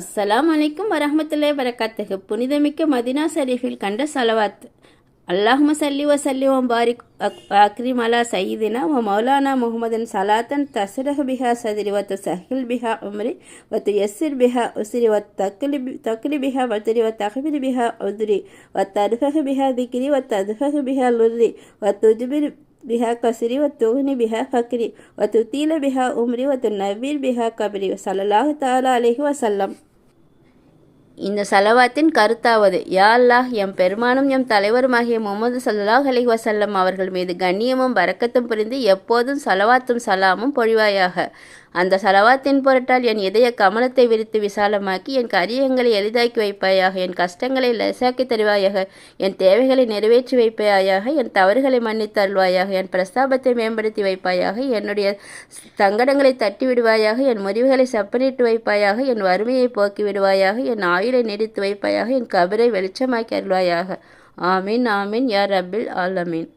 அஸ்ஸலாமு அலைக்கும் வரஹ்மத்துல்லாஹி வரகாத்துஹு. புனிதமிக்க மதினா ஷரீஃபில் கண்ட சலவாத். அல்லாஹும்ம சல்லி வசல்லி பாரிக் அக்ரிம் அலா சையிதினா வ மௌலானா முஹம்மதின் சலாத்தன் தஸ்ரஹ் பிஹா சதிரி வ துசஹில் பிஹா உம்ரி வ துயஸ்ஸிர் பிஹா உஸ்ரி வ தக்லி பிஹா வத்ரி வ தஹ்பிர் பிஹா உத்ரி வ தர்ஃபஹ் பிஹா திக்ரி வ தத்ஃபஹ் பிஹா லுர்ரி வ துஜ்பிர் பிஹா கஸ்ரி வ துஹ்னி பிஹா ஃபக்ரி வ துத்தீல பிஹா உம்ரி வ துநவ்வீர் பிஹா கப்ரி ஸல்லல்லாஹு தஆலா அலைஹி வஸல்லம். இந்த சலவாத்தின் கருத்தாவது, யா அல்லாஹ், எம் பெருமானும் எம் தலைவருமாகிய முஹம்மது ஸல்லல்லாஹு அலைஹி வஸல்லம் அவர்கள் மீது கண்ணியமும் பரக்கத்தும் புரிந்து எப்போதும் சலவாத்தும் சலாமும் பொழிவாயாக. அந்த சலவாத்தின் பொருட்டால் என் இதய கமலத்தை விரித்து விசாலமாக்கி என் காரியங்களை எளிதாக்கி வைப்பாயாக. என் கஷ்டங்களை லேசாக்கி தருவாயாக. என் தேவைகளை நிறைவேற்றி வைப்பாயாக. என் தவறுகளை மன்னித்து அருள்வாயாக. என் பிரஸ்தாபத்தை மேம்படுத்தி வைப்பாயாக. என்னுடைய சங்கடங்களை தட்டி விடுவாயாக. என் முறிவுகளை செப்பனிட்டு வைப்பாயாக. என் வறுமையை போக்கி விடுவாயாக. என் ஆயுளை நீடித்து வைப்பாயாக. என் கபரை வெளிச்சமாக்கி அருள்வாயாக. ஆமீன் ஆமீன் யா ரப்பில் ஆலமீன்.